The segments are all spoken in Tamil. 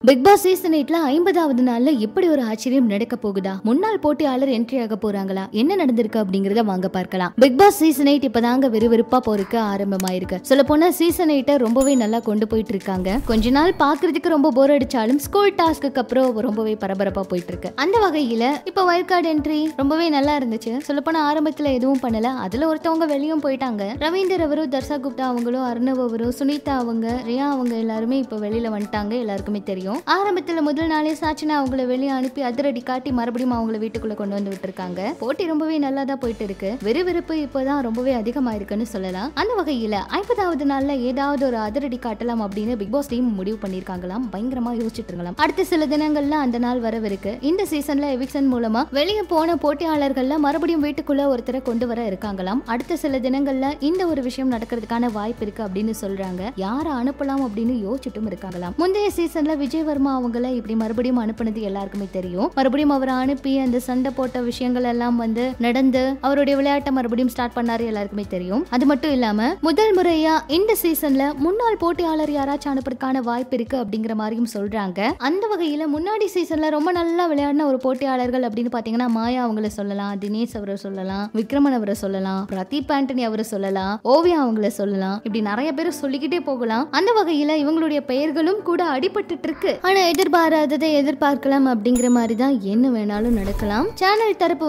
பிக் பாஸ் சீசன் 8ல 50வது நாள்ல எப்படி ஒரு ஆச்சரியம் நடக்க போகுதா? முன்னாள் போட்டியாளர் என்ட்ரி ஆக போறாங்களா? என்ன நடந்திருக்கு அப்படிங்கறத வாங்க பார்க்கலாம். பிக் பாஸ் சீசன் 8 இப்பதாங்க விறுவிறுப்பா போறதுக்கு ஆரம்பமாயிருக்கு. சொல்ல போனா சீசன் 8 ரொம்பவே நல்லா கொண்டு போயிட்டு இருக்காங்க. கொஞ்ச நாள் பாக்குறதுக்கு ரொம்ப போர் அடிச்சாலும் ஸ்கூல் டாஸ்க்கு அப்புறம் ரொம்பவே பரபரப்பா போயிட்டு இருக்கு. அந்த வகையில இப்ப வைல்ட் கார்டு என்ட்ரி ரொம்பவே நல்லா இருந்துச்சு. சொல்ல போனா ஆரம்பத்துல எதுவும் பண்ணல. அதுல ஒருத்தவங்க வெளியும் போயிட்டாங்க. ரவீந்தர் அவரும், தர்ஷா குப்தா அவங்களும், அர்ணவ் அவரும், சுனிதா அவங்க, ரியா அவங்க எல்லாருமே இப்ப வெளியில வந்துட்டாங்க. எல்லாருக்குமே தெரியும். ஆரம்பத்துல முதல் நாளே சாச்சனா அவங்கள வெளியே அனுப்பி அதிரடி காட்டி மறுபடியும் அவங்கள வீட்டுக்குள்ள கொண்டு வந்து விட்டுருக்காங்க. போட்டி ரொம்பவே நல்லா தான் போயிட்டு இருக்கு. விறுவிறுப்பு இப்பதான் ரொம்பவே அதிகமாயிருக்குன்னு சொல்லலாம். அந்த வகையில 50வது நாள்ல ஏதாவது ஒரு அதிரடி காட்டலாம் அப்படின்னு பிக் பாஸ் டீம் முடிவு பண்ணிருக்காங்களாம். பயங்கரமா யோசிச்சுட்டு இருக்கலாம். அடுத்த சில தினங்கள்ல அந்த நாள் வரவிருக்கு. இந்த சீசன்ல எவிக்ஷன் மூலமா வெளியே போன போட்டியாளர்கள்ல மறுபடியும் வீட்டுக்குள்ள ஒருத்தரை கொண்டு வர இருக்காங்களாம். அடுத்த சில தினங்கள்ல இந்த ஒரு விஷயம் நடக்கிறதுக்கான வாய்ப்பு இருக்கு அப்படின்னு சொல்றாங்க. யாரை அனுப்பலாம் அப்படின்னு யோசிச்சுட்டும் இருக்காங்களாம். முந்தைய சீசன்ல விஜய் வர்மா அவங்கள இப்படி மறுபடியும் அனுப்புனது எல்லாருக்குமே தெரியும். மறுபடியும் அவரை அனுப்பி அந்த சண்டை போட்ட விஷயங்கள் எல்லாம் நடந்து அவருடைய விளையாட்டை மறுபடியும் ஸ்டார்ட் பண்ணாரு. எல்லாருக்குமே தெரியும். அது மட்டும் இல்லாம முதல் முறையா இந்த சீசன்ல முன்னாள் போட்டியாளர் யாராச்சும் அனுப்புறதுக்கான வாய்ப்பு இருக்கு அப்படிங்கிற மாதிரியும் சொல்றாங்க. அந்த வகையில முன்னாடி சீசன்ல ரொம்ப நல்லா விளையாடின ஒரு போட்டியாளர்கள் அப்படின்னு பாத்தீங்கன்னா மாயா அவங்கள சொல்லலாம், தினேஷ் அவரை சொல்லலாம், விக்ரமன் அவரை சொல்லலாம், பிரதீப் ஆண்டனி அவரை சொல்லலாம், ஓவியா அவங்கள சொல்லலாம். இப்படி நிறைய பேர் சொல்லிக்கிட்டே போகலாம். அந்த வகையில இவங்களுடைய பெயர்களும் கூட அடிபட்டு இருக்கு. ஆனா எதிர்பாராததை எதிர்பார்க்கலாம் அப்படிங்கிற மாதிரி தான் என்ன வேணாலும் நடக்கலாம். சேனல் தரப்பு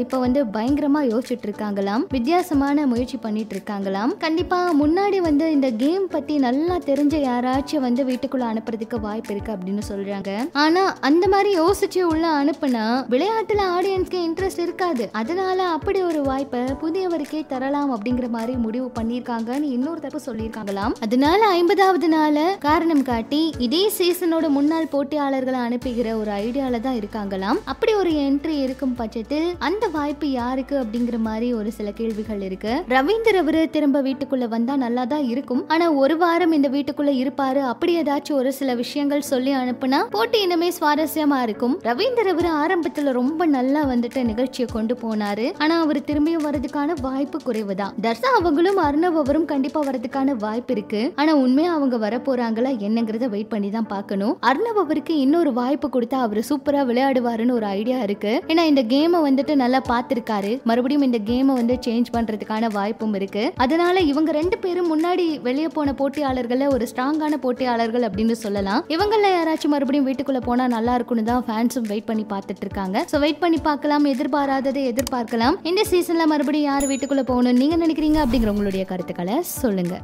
இப்ப பயங்கரமா யோசிச்சுட்டு இருக்காங்களாம். வித்தியாசமான முயற்சி பண்ணிட்டு இருக்காங்களாம். கண்டிப்பா முன்னாடி இந்த கேம் பத்தி நல்லா தெரிஞ்ச யாராச்சும் வீட்டுக்குள்ள அனுப்புறதுக்கு வாய்ப்பு இருக்கு அப்படின்னு சொல்றாங்க. ஆனா அந்த மாதிரி யோசிச்சு உள்ள அனுப்புனா விளையாட்டுல ஆடியன்ஸ்க்கு இன்ட்ரெஸ்ட் இருக்காது. அதனால அப்படி ஒரு வாய்ப்பை புதியவருக்கே தரலாம் அப்படிங்கிற மாதிரி முடிவு பண்ணிருக்காங்கன்னு இன்னொரு தரப்பு சொல்லியிருக்காங்களாம். அதனால 50வது நாள் காரணம் காட்டி இதே சீசனோட முன்னாள் போட்டியாளர்களை அனுப்புகிற ஒரு ஐடியால தான் இருக்காங்களாம். அப்படி ஒரு என்ட்ரி இருக்கும் பட்சத்தில் அந்த வாய்ப்பு யாருக்கு அப்படிங்கிற மாதிரி ஒரு சில கேள்விகள் இருக்கு. ரவீந்தர் அவரு திரும்ப வீட்டுக்குள்ள வந்தா நல்லா தான் இருக்கும். ஆனா ஒரு வாரம் இந்த வீட்டுக்குள்ள இருப்பாரு. அப்படி ஏதாச்சும் ஒரு சில விஷயங்கள் சொல்லி அனுப்புனா போட்டி இன்னுமே சுவாரஸ்யமா இருக்கும். ரவீந்தர் அவரு ஆரம்பத்துல ரொம்ப நல்லா நிகழ்ச்சியை கொண்டு போனாரு. ஆனா அவர் திரும்பியும் வரதுக்கான வாய்ப்பு குறைவுதான். தர்ஷா அவங்களும் அர்ணவ் அவரும் கண்டிப்பா வரதுக்கான வாய்ப்பு இருக்கு. ஆனா உண்மையா அவங்க வர போறாங்களா என்னங்கிறத வெயிட் பண்ணி தான் பார்க்கணும். அர்ணவ் அவருக்கு இன்னொரு வாய்ப்பு கொடுத்தா அவரு சூப்பரா விளையாடுவாருன்னு ஒரு ஐடியா இருக்கு. ஏன்னா இந்த கேமை நல்லா பார்த்திருக்காரு. மறுபடியும் இந்த கேமை சேஞ்ச் பண்றதுக்கான வாய்ப்பும் இருக்கு. அதனால இவங்க ரெண்டு பேரும் முன்னாடி வெளியே போன போட்டியாளர்கள ஒரு ஸ்ட்ராங்கான போட்டியாளர்கள் அப்படின்னு சொல்லலாம். இவங்கள யாராச்சும் மறுபடியும் வீட்டுக்குள்ள போனா நல்லா இருக்கும்னு தான் ஃபேன்ஸும் வெயிட் பண்ணி பார்த்துட்டு இருக்காங்க. சோ வெயிட் பண்ணி பார்க்கலாம். எதிர்பாராததை எதிர்பார்க்கலாம். இந்த சீசன்ல மறுபடியும் யார் வீட்டுக்குள்ள போகணும்னு நீங்க நினைக்கிறீங்க அப்படிங்கிற உங்களுடைய கருத்துக்களை சொல்லுங்க.